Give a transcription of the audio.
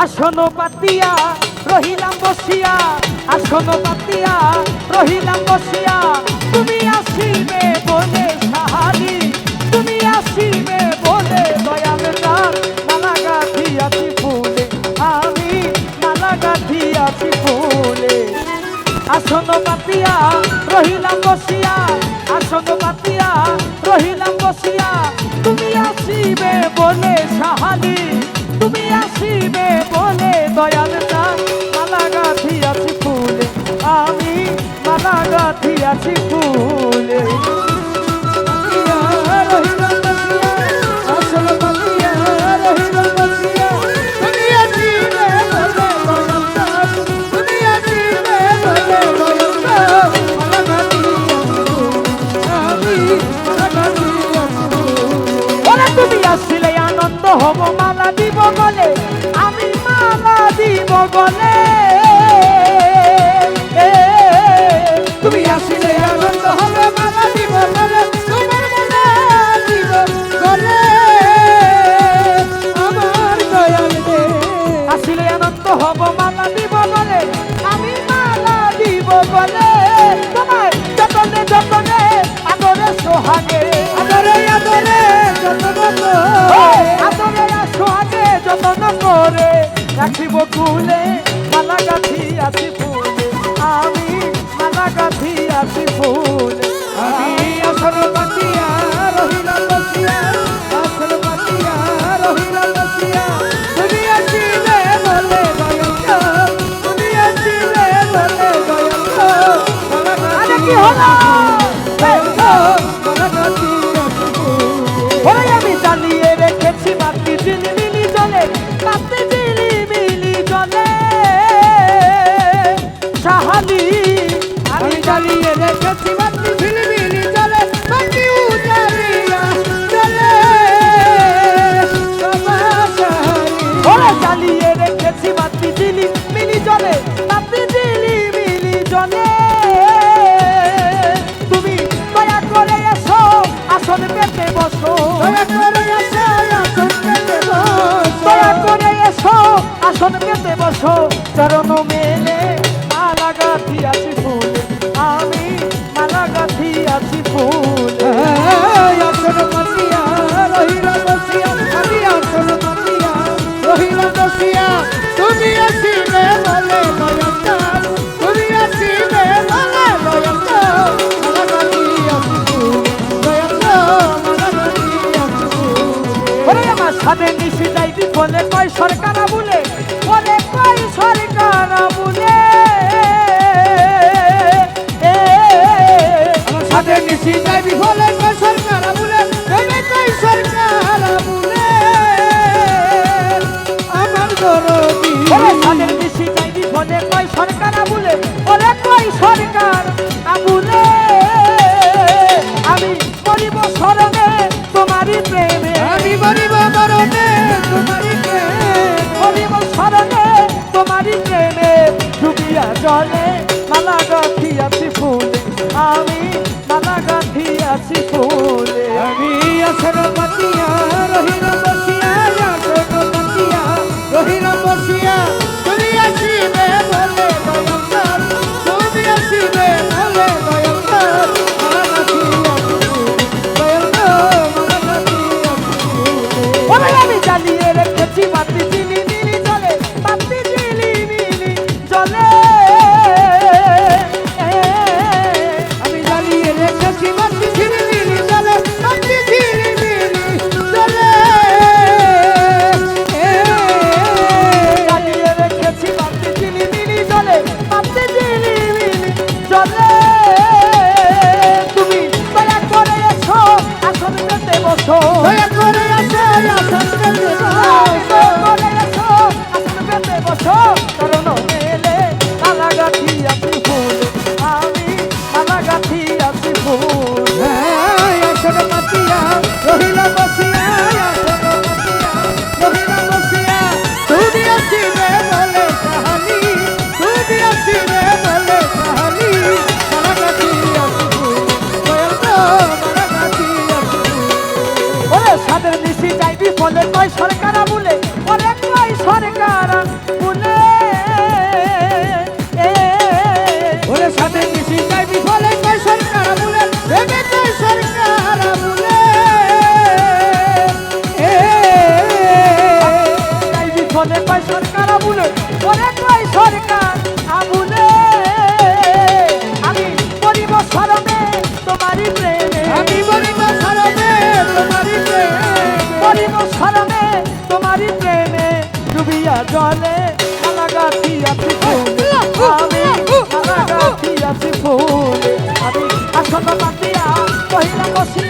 আসন পাতিয়া রহিলাম বসিয়া, আসন পাতিয়া রহিলাম বসিয়া, তুমি আসিবে বলে সাহালি, তুমি আসিবে বলে দয়াল চাঁদ, মালা গাঁথিয়াছি ফুলে, আমি মালা গাঁথিয়াছি ফুলে। আসন পাতিয়া রহিলাম বসিয়া, আসন পাতিয়া রহিলাম বসিয়া, তুমি আসিবে বলে সাহালি, তুমি আসিবে বলে দয়াল চাঁদ, মালা গাঁথিয়াছি ফুলে, আমি মালা গাঁথিয়াছি ফুলে। হব মালা দিব গলে, আমি মালা দিব গলে, তুমি আসিলে আনন্দ হবে মালা দিব গলে, তোমার মালা দিব গলে, আমার দয়াল রে। আসিলে আনন্দ হব মালা দিব গলে, আমি মালা দিব গলে, তোমার যতনে যতনে আদরে সোহাগে, আদরে আদরে যতন আদরে সোহাগে যতন করে রাখিব কুলে, মালা গাঁথিয়াছি ফুলে, আমি মালা গাঁথিয়াছি ফুলে। আমি আসর পাতিয়া রহিলাম বসিয়া, আসর পাতিয়া রহিলাম বসিয়া, তুমি আসিলে বলে দয়াল চাঁদ, তুমি আসিলে বলে দয়াল চাঁদ, আরে কি হলো? আমি জ্বালিয়ে রেখেছি বাতি ঝিলিমিলি জলে, বাতি ঝিলিমিলি জলে সাহালি, আমি জ্বালিয়ে রেখেছি বাতি ঝিলিমিলি জলে, বাতি উজাড়িয়া জলে তোমার সাহারি। ওরে জ্বালিয়ে রেখেছি বাতি ঝিলিমিলি জলে, বাতি ঝিলিমিলি জলে, তুমি দয়া করে এসো আসন পেতে বসো, দয়া করে এসো আসন পেতে বসো, দয়া করে এসো আসন পেতে বসো, চরণ মেলে মালা গাঁথিয়াছি ফুলে, আমি মালা গাঁথিয়াছি ফুলে। আসন পাতিয়া রহিলাম বসিয়া, আমি আসন পাতিয়া রহিলাম বসিয়া, তুমি আসিবে বলে দয়াল চাঁদ, তুমি আসিবে বলে দয়াল চাঁদ, মালা গাঁথিয়াছি ফুলে, দয়াল চাঁদ, মালা গাঁথিয়াছি ফুলে। ওরে আমার সাথে নিশি যাইবি বলে কয় সরকার বলে, বলে কয় সরকার বলে, আমার সাথে নিশি যাইবি বলে কয় সরকার বলে, বলে কয় সরকার বলে, আমার দরদি। ওরে সাথে নিশি যাইবি বলে কয় সরকার বলে, বলে কয় সরকার বলে, আমি মরিব শরণে তোমারই প্রেমে, আমি মরিব মরণে তোমারই প্রেমে, মরিব শরণে তোমারই প্রেমে, ডুবিয়া জলে মালা গাঁথিয়াছি ফুলে, আমি মালা গাঁথিয়াছি ফুলে। আমি আসর পাতিয়া রহিলাম বসিয়া, আসর পাতিয়া রহিলাম বসিয়া, তুমি আসিবে বলে দয়াল চাঁদ, তুমি আসিবে বলে দয়াল চাঁদ, মালা গাঁথিয়াছি ফুলে, দয়াল চাঁদ, মালা গাঁথিয়াছি ফুলে। ওরে আমি জ্বালিয়ে রেখেছি বাতি ঝিলিমিলি জলে, বাতি ঝিলিমিলি জলে, আমি জ্বালিয়ে রেখেছি বাতি ঝিলিমিলি জলে, বাতি ঝিলিমিলি জলে, জ্বালিয়ে রেখেছি বাতি ঝিলিমিলি জলে, বাতি ঝিলিমিলি জলে, তুমি দয়া করে এসো আসন পেতে বসো, দয়া করে আসো আসন পেতে বসো, দয়া করে এসো আসন পেতে বসো, চরণ মেলে মালা গাঁথিয়াছি ফুলে, আমি মালা গাঁথিয়াছি ফুলে। আসন পাতিয়া রহিলাম বসিয়া, আসন পাতিয়া রহিলাম বসিয়া, তুমি আসিবে বলে সাহালি, তুমি আসিবে বলে সাহালি, মালা গাঁথিয়াছি ফুলে, দয়াল চাঁদ, মালা গাঁথিয়াছি ফুলে। ওরে সাদের নিশি যাইবি বলে কয় সরকার বলে, ওরে কয় সরকার ওরে কয় সরকার আবুলে, ওরে কয় সরকার আবুলে, আমি পরিব শরমে তোমারই প্রেমে, আমি বলিব শরমে তোমারই প্রেমে, পরিব শরমে তোমারই প্রেমে, ডুবিয়া জলে মালা গাথিয়াছি ফুলে, আমি মালা গাথিয়াছি ফুলে, আমি আসন পাতিয়া কহিলা বসিয়া